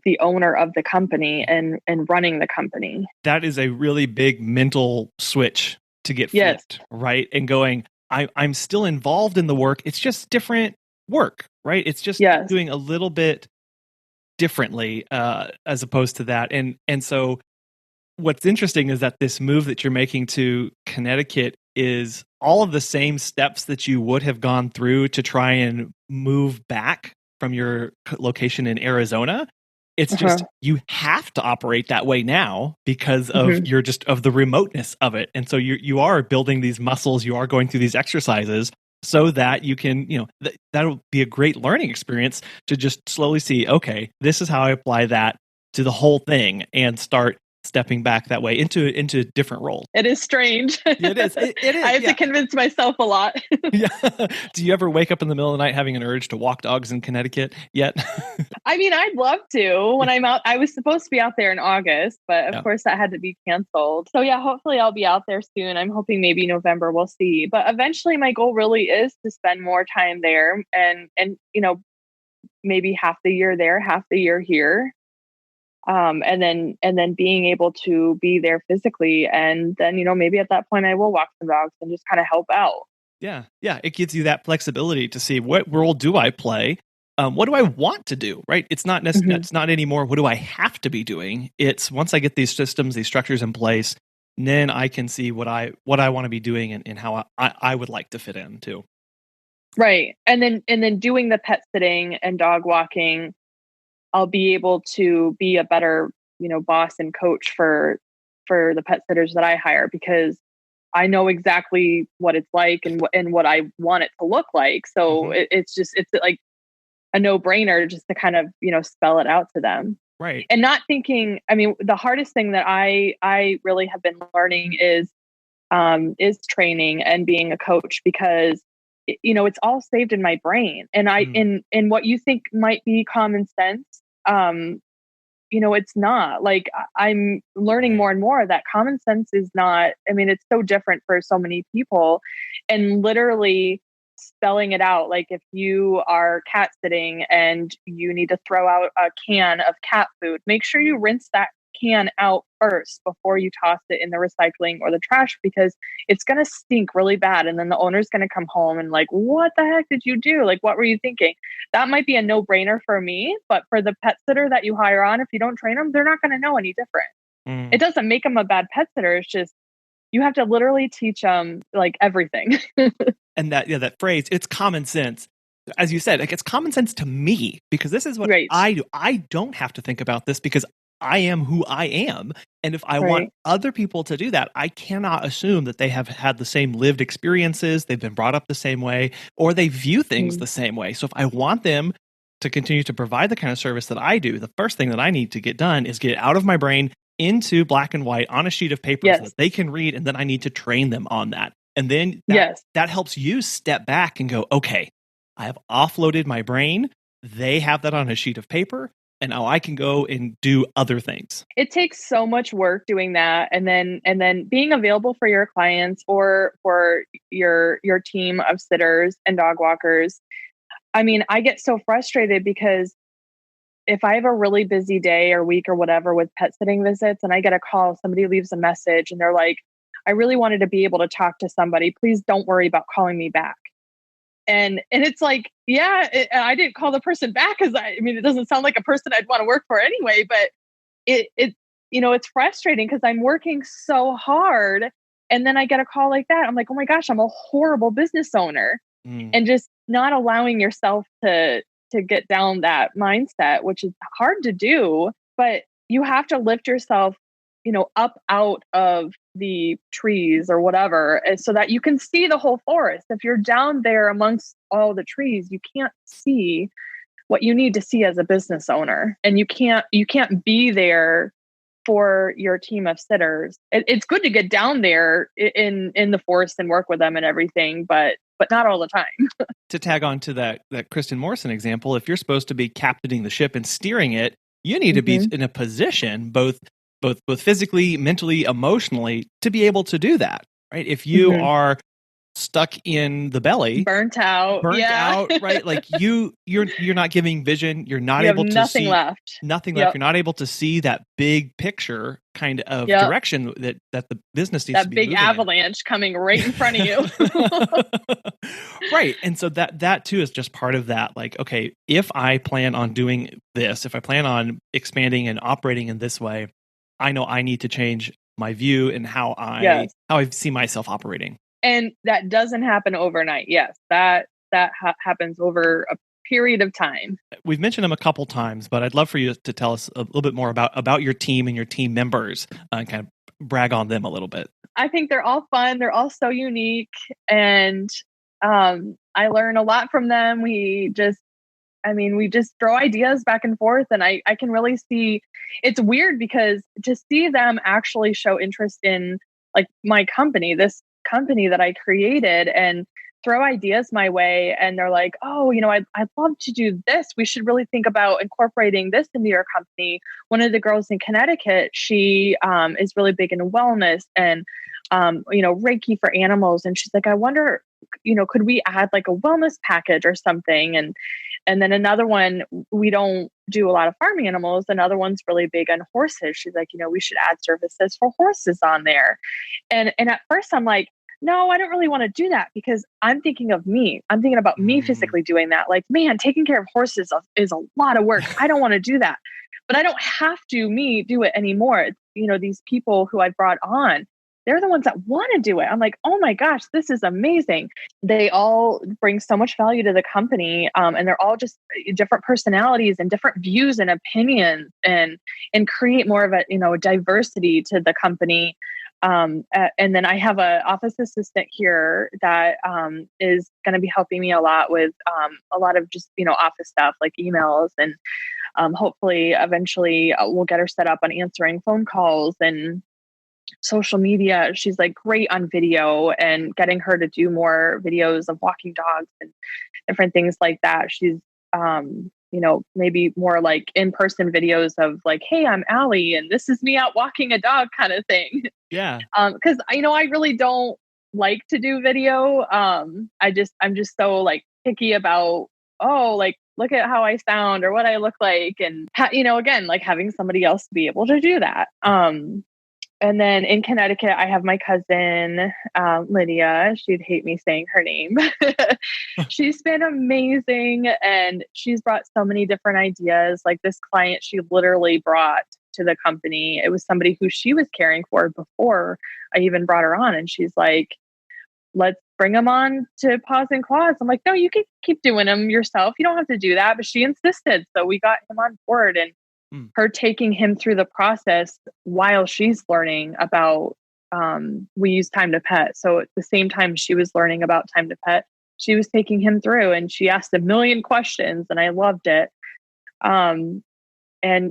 the owner of the company and running the company. That is a really big mental switch to get Yes. flipped, right? And going, I'm still involved in the work. It's just different work, right? It's just Yes. doing a little bit differently as opposed to that. And so what's interesting is that this move that you're making to Connecticut is all of the same steps that you would have gone through to try and move back from your location in Arizona. It's just you have to operate that way now because of your of the remoteness of it. And so you are building these muscles, you are going through these exercises so that you can, that'll be a great learning experience to just slowly see, okay, this is how I apply that to the whole thing and start stepping back that way into different roles. It is strange. It is. It is. I have to convince myself a lot. Yeah. Do you ever wake up in the middle of the night having an urge to walk dogs in Connecticut yet? I mean, I'd love to. When I'm out, I was supposed to be out there in August, but of course that had to be canceled. So yeah, hopefully I'll be out there soon. I'm hoping maybe November, we'll see. But eventually my goal really is to spend more time there and maybe half the year there, half the year here. And then being able to be there physically. And then, maybe at that point I will walk some dogs and just kind of help out. Yeah. Yeah. It gives you that flexibility to see what role do I play? What do I want to do? Right. It's not necessarily, it's not anymore. What do I have to be doing? It's once I get these systems, these structures in place, then I can see what I want to be doing and how I would like to fit in too. Right. And then doing the pet sitting and dog walking, I'll be able to be a better, boss and coach for the pet sitters that I hire, because I know exactly what it's like and what I want it to look like. So it's like a no-brainer just to kind of, spell it out to them. Right. And not thinking, I mean, the hardest thing that I really have been learning is training and being a coach, because it's all saved in my brain. And in what you think might be common sense, it's not. Like, I'm learning more and more that common sense is not, I mean, it's so different for so many people, and literally spelling it out. Like, if you are cat sitting and you need to throw out a can of cat food, make sure you rinse that can out first before you toss it in the recycling or the trash, because it's going to stink really bad. And then the owner's going to come home and like, what the heck did you do? Like, what were you thinking? That might be a no-brainer for me, but for the pet sitter that you hire on, if you don't train them, they're not going to know any different. It doesn't make them a bad pet sitter. It's just, you have to literally teach them like everything. And that phrase, it's common sense. As you said, like, it's common sense to me because this is what I do. I don't have to think about this because I am who I am. And if I want other people to do that, I cannot assume that they have had the same lived experiences, they've been brought up the same way, or they view things the same way. So if I want them to continue to provide the kind of service that I do, the first thing that I need to get done is get it out of my brain into black and white on a sheet of paper so that they can read, and then I need to train them on that. And then that helps you step back and go, okay, I have offloaded my brain. They have that on a sheet of paper. And now I can go and do other things. It takes so much work doing that. And then being available for your clients or for your team of sitters and dog walkers. I mean, I get so frustrated because if I have a really busy day or week or whatever with pet sitting visits and I get a call, somebody leaves a message and they're like, I really wanted to be able to talk to somebody. Please don't worry about calling me back. And it's like, I didn't call the person back because I mean, it doesn't sound like a person I'd want to work for anyway, but it's frustrating because I'm working so hard and then I get a call like that. I'm like, oh my gosh, I'm a horrible business owner. And just not allowing yourself to get down that mindset, which is hard to do, but you have to lift yourself, up out of the trees or whatever, so that you can see the whole forest. If you're down there amongst all the trees, you can't see what you need to see as a business owner. And you can't be there for your team of sitters. It's good to get down there in the forest and work with them and everything, but not all the time. To tag on to that Kristen Morrison example, if you're supposed to be captaining the ship and steering it, you need to be in a position both physically, mentally, emotionally to be able to do that, right? If you are stuck in the belly, burnt out, right? Like you're not giving vision. You're not able to see nothing left. You're not able to see that big picture kind of direction that the business needs to be. That big avalanche coming right in front of you. Right. And so that too is just part of that. Like, okay, if I plan on doing this, if I plan on expanding and operating in this way, I know I need to change my view and how I see myself operating. And that doesn't happen overnight. Yes, that happens over a period of time. We've mentioned them a couple times, but I'd love for you to tell us a little bit more about your team and your team members and kind of brag on them a little bit. I think they're all fun. They're all so unique. And I learn a lot from them. We just throw ideas back and forth. And I can really see, it's weird because to see them actually show interest in like my company, this company that I created, and throw ideas my way. And they're like, oh, I'd love to do this. We should really think about incorporating this into your company. One of the girls in Connecticut, she is really big into wellness and, Reiki for animals. And she's like, I wonder, could we add like a wellness package or something? And then another one, we don't do a lot of farm animals. Another one's really big on horses. She's like, we should add services for horses on there. And at first I'm like, no, I don't really want to do that because I'm thinking of me. I'm thinking about me physically doing that. Like, man, taking care of horses is a lot of work. I don't want to do that, but I don't have to do it anymore. These people who I brought on, they're the ones that want to do it. I'm like, oh my gosh, this is amazing. They all bring so much value to the company. And they're all just different personalities and different views and opinions and create more of a diversity to the company. And then I have an office assistant here that is going to be helping me a lot with a lot of just, office stuff like emails. And hopefully eventually we'll get her set up on answering phone calls and social media. She's like great on video, and getting her to do more videos of walking dogs and different things like that. She's, maybe more like in-person videos of like, hey, I'm Allie and this is me out walking a dog kind of thing. Yeah. Cause I really don't like to do video. I'm just so like picky about, like, look at how I sound or what I look like. And, again, like having somebody else be able to do that. And then in Connecticut, I have my cousin, Lydia. She'd hate me saying her name. She's been amazing. And she's brought so many different ideas. Like this client, she literally brought to the company. It was somebody who she was caring for before I even brought her on. And she's like, let's bring them on to Paws and Claws. I'm like, no, you can keep doing them yourself. You don't have to do that. But she insisted. So we got him on board, and her taking him through the process while she's learning about, we use Time to Pet. So at the same time she was learning about Time to Pet, she was taking him through, and she asked a million questions, and I loved it. And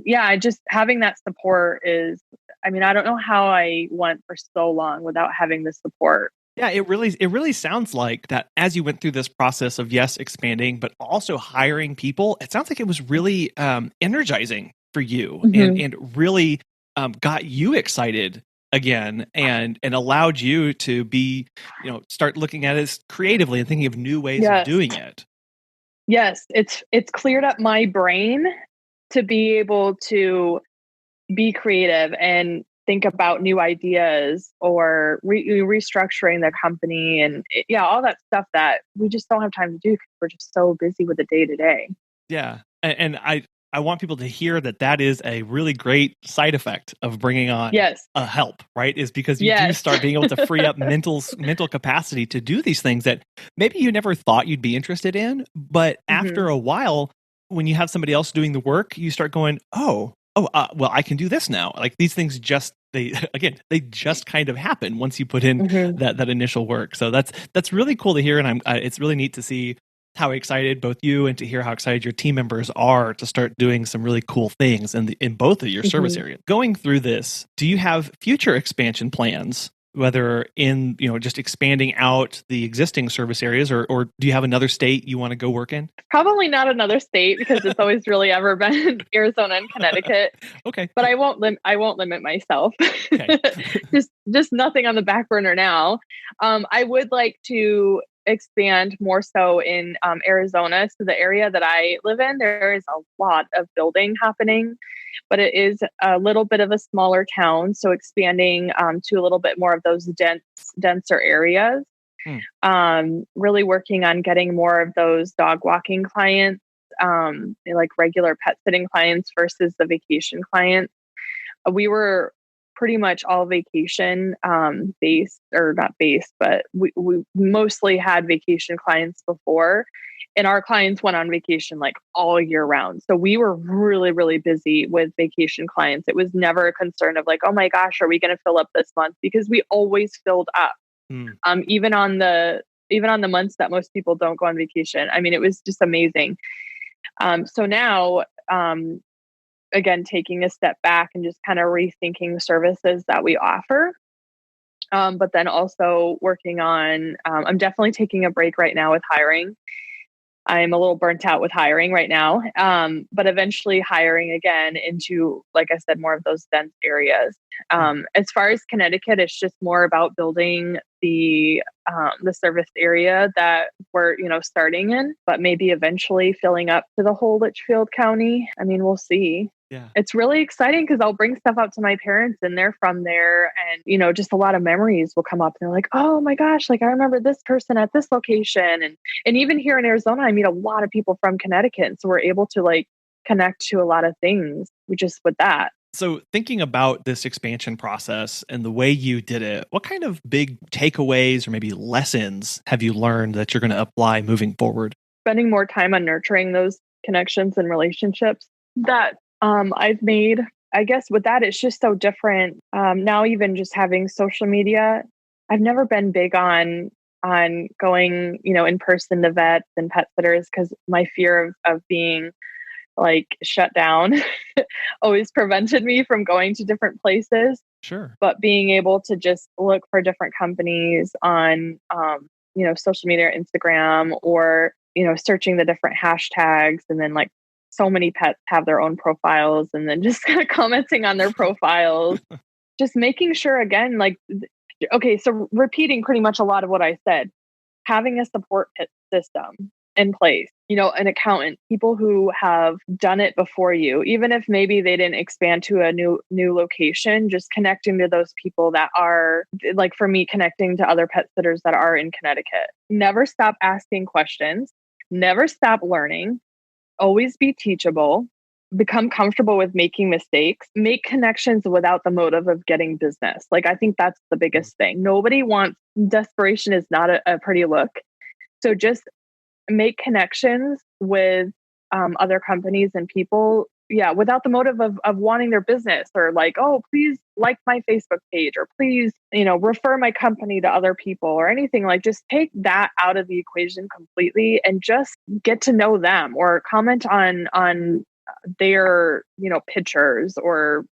yeah, just having that support is, I don't know how I went for so long without having the support. Yeah, it really sounds like that as you went through this process of expanding, but also hiring people, it sounds like it was really energizing for you and really got you excited again and allowed you to be, start looking at it creatively and thinking of new ways of doing it. Yes, it's cleared up my brain to be able to be creative and think about new ideas or restructuring the company and all that stuff that we just don't have time to do because we're just so busy with the day to day. Yeah. And I want people to hear that is a really great side effect of bringing on a help, right? Is because you do start being able to free up mental capacity to do these things that maybe you never thought you'd be interested in. But after a while, when you have somebody else doing the work, you start going, well, I can do this now. Like these things they just kind of happen once you put in that initial work. So that's really cool to hear. And it's really neat to see how excited both you and to hear how excited your team members are to start doing some really cool things in both of your service areas. Going through this, do you have future expansion plans, whether in, just expanding out the existing service areas, or do you have another state you want to go work in? Probably not another state, because it's always really ever been Arizona and Connecticut. Okay. But I won't limit myself. Okay. just nothing on the back burner now. I would like to expand more so in Arizona. So the area that I live in, there is a lot of building happening, but it is a little bit of a smaller town. So expanding to a little bit more of those denser areas. Really working on getting more of those dog walking clients, like regular pet sitting clients versus the vacation clients. We were pretty much all vacation based, or not based, but we mostly had vacation clients before, and our clients went on vacation like all year round. So we were really, really busy with vacation clients. It was never a concern of like, oh my gosh, are we going to fill up this month? Because we always filled up. Even on the months that most people don't go on vacation. I mean, it was just amazing. So now, again, taking a step back and just kind of rethinking the services that we offer. But then also working on, I'm definitely taking a break right now with hiring. I'm a little burnt out with hiring right now, but eventually hiring again into, like I said, more of those dense areas. As far as Connecticut, it's just more about building the service area that we're, starting in, but maybe eventually filling up to the whole Litchfield County. I mean, we'll see. Yeah. It's really exciting because I'll bring stuff out to my parents and they're from there, and, just a lot of memories will come up. And they're like, oh my gosh, like I remember this person at this location. And even here in Arizona, I meet a lot of people from Connecticut. And so we're able to like connect to a lot of things just with that. So thinking about this expansion process and the way you did it, what kind of big takeaways or maybe lessons have you learned that you're going to apply moving forward? Spending more time on nurturing those connections and relationships that I've made. I guess with that, it's just so different. Now, even just having social media, I've never been big on going, in person to vets and pet sitters, because my fear of being like shut down always prevented me from going to different places. Sure. But being able to just look for different companies on, social media, Instagram, or, searching the different hashtags, and then like so many pets have their own profiles, and then just kind of commenting on their profiles, just making sure again, like, okay, so repeating pretty much a lot of what I said, having a support system in place, an accountant, people who have done it before you, even if maybe they didn't expand to a new location, just connecting to those people that are, like for me, connecting to other pet sitters that are in Connecticut. Never stop asking questions, never stop learning, always be teachable, become comfortable with making mistakes, make connections without the motive of getting business. Like, I think that's the biggest thing. Desperation is not a pretty look. So just make connections with other companies and people, without the motive of wanting their business, or like, oh, please like my Facebook page, or please, refer my company to other people, or anything. Like, just take that out of the equation completely and just get to know them, or comment on their, pictures, or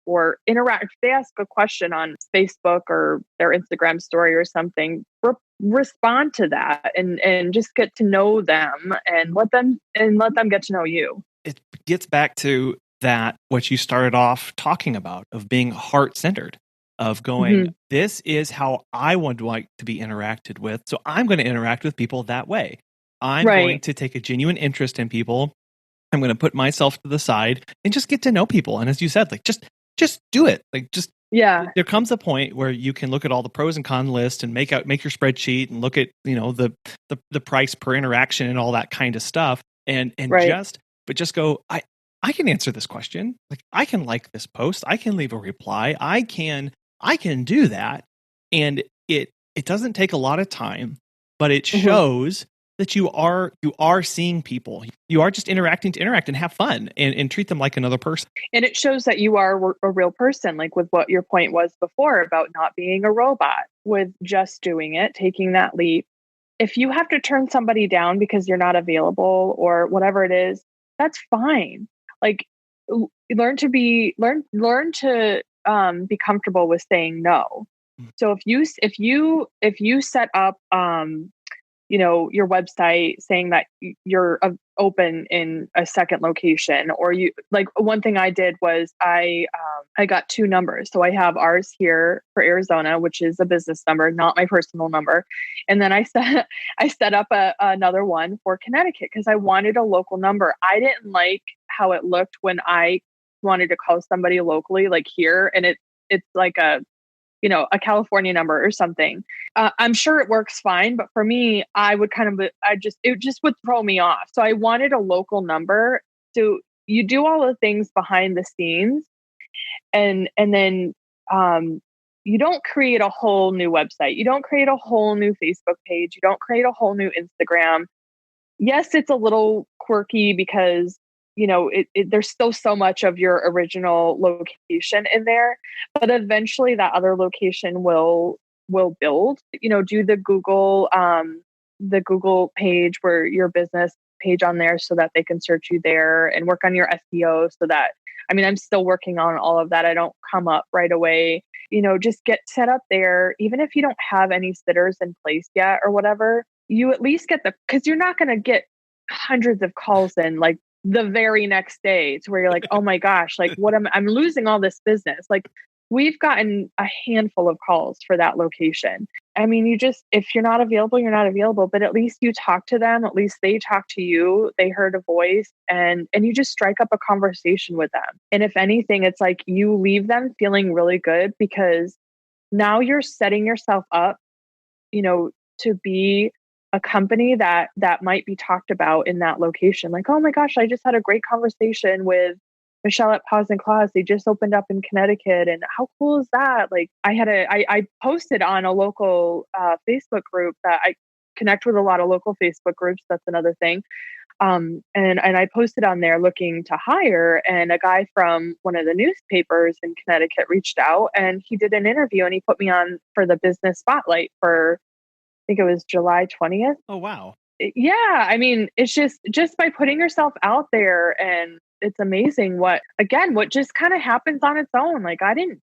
interact. If they ask a question on Facebook or their Instagram story or something, respond to that, and just get to know them, and let them get to know you. It gets back to that, what you started off talking about, of being heart-centered, of going, this is how I would like to be interacted with. So I'm going to interact with people that way. I'm going to take a genuine interest in people. I'm going to put myself to the side and just get to know people. And as you said, like, just do it. Like, just, there comes a point where you can look at all the pros and cons list and make your spreadsheet and look at, the price per interaction and all that kind of stuff. And just go, I can answer this question. Like, I can like this post. I can leave a reply. I can do that. And it doesn't take a lot of time, but it shows that you are seeing people. You are just interacting to interact and have fun and treat them like another person. And it shows that you are a real person, like with what your point was before about not being a robot, with just doing it, taking that leap, if you have to turn somebody down because you're not available or whatever it is, that's fine. Like learn to be comfortable with saying no. So if you set up your website saying that you're open in a second location, or you like, one thing I did was I got two numbers. So I have ours here for Arizona, which is a business number, not my personal number. And then I set up another one for Connecticut because I wanted a local number. I didn't like how it looked when I wanted to call somebody locally, like here, and it's like a California number or something. I'm sure it works fine, but for me, it just would throw me off. So I wanted a local number. So you do all the things behind the scenes, and then you don't create a whole new website. You don't create a whole new Facebook page. You don't create a whole new Instagram. Yes, it's a little quirky because there's still so much of your original location in there, but eventually that other location will build. Do the Google page where your business page on there so that they can search you there, and work on your SEO so that, I'm still working on all of that. I don't come up right away. Just get set up there. Even if you don't have any sitters in place yet or whatever, you at least get because you're not going to get hundreds of calls in like the very next day to where you're like, oh my gosh, like I'm losing all this business. Like we've gotten a handful of calls for that location. If you're not available, you're not available, but at least you talk to them. At least they talk to you. They heard a voice and you just strike up a conversation with them. And if anything, it's like you leave them feeling really good because now you're setting yourself up, to be a company that might be talked about in that location. Like, oh my gosh, I just had a great conversation with Michelle at Paws and Claws. They just opened up in Connecticut. And how cool is that? Like I posted on a local Facebook group that I connect with a lot of local Facebook groups. That's another thing. And I posted on there looking to hire, and a guy from one of the newspapers in Connecticut reached out and he did an interview and he put me on for the business spotlight for, I think it was July 20th. Oh, wow. Yeah. It's just by putting yourself out there, and it's amazing what just kind of happens on its own. Like I didn't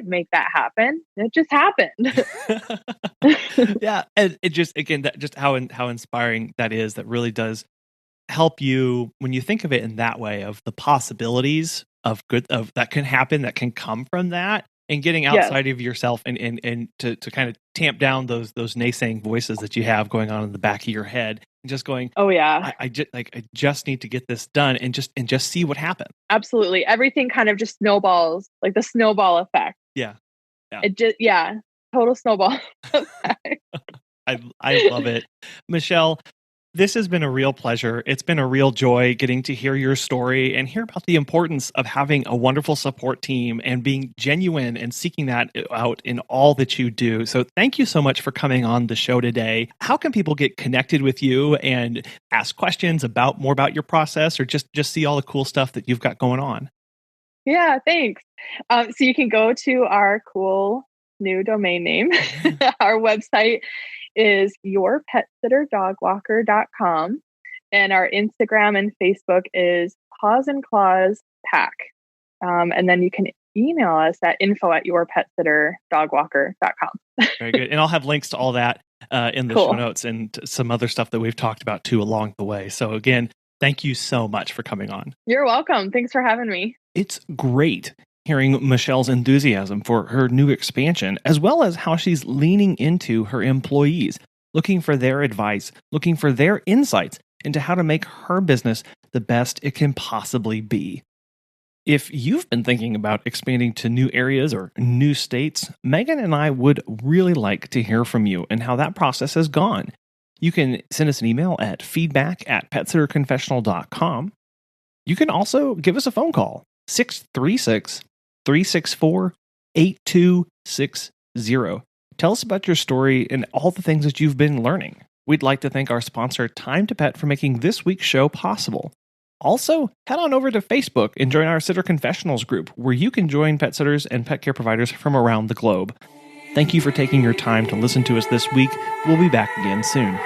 make that happen. It just happened. Yeah. And it just, again, just how inspiring that is. That really does help you when you think of it in that way, of the possibilities of good that can happen, that can come from that, and getting outside of yourself and to kind of tamp down those naysaying voices that you have going on in the back of your head, and just going, oh yeah, I just need to get this done, and just see what happens. Absolutely. Everything kind of just snowballs, like the snowball effect. Yeah. It just, total snowball effect. I love it. Michelle, this has been a real pleasure. It's been a real joy getting to hear your story and hear about the importance of having a wonderful support team and being genuine and seeking that out in all that you do. So thank you so much for coming on the show today. How can people get connected with you and ask questions more about your process, or just see all the cool stuff that you've got going on? Yeah, thanks. So you can go to our cool new domain name. Our website is yourpetsitterdogwalker.com, and our Instagram and Facebook is Paws and Claws Pack. And then you can email us at info@yourpetsitterdogwalker.com. Very good. And I'll have links to all that in the show notes, and some other stuff that we've talked about too along the way. So again, thank you so much for coming on. You're welcome. Thanks for having me. It's great hearing Michelle's enthusiasm for her new expansion, as well as how she's leaning into her employees, looking for their advice, looking for their insights into how to make her business the best it can possibly be. If you've been thinking about expanding to new areas or new states, Megan and I would really like to hear from you and how that process has gone. You can send us an email at feedback@petsitterconfessional.com. You can also give us a phone call, 636-364-8260. Tell us about your story and all the things that you've been learning. We'd like to thank our sponsor, Time to Pet, for making this week's show possible. Also, head on over to Facebook and join our Sitter Confessionals group, where you can join pet sitters and pet care providers from around the globe. Thank you for taking your time to listen to us this week. We'll be back again soon.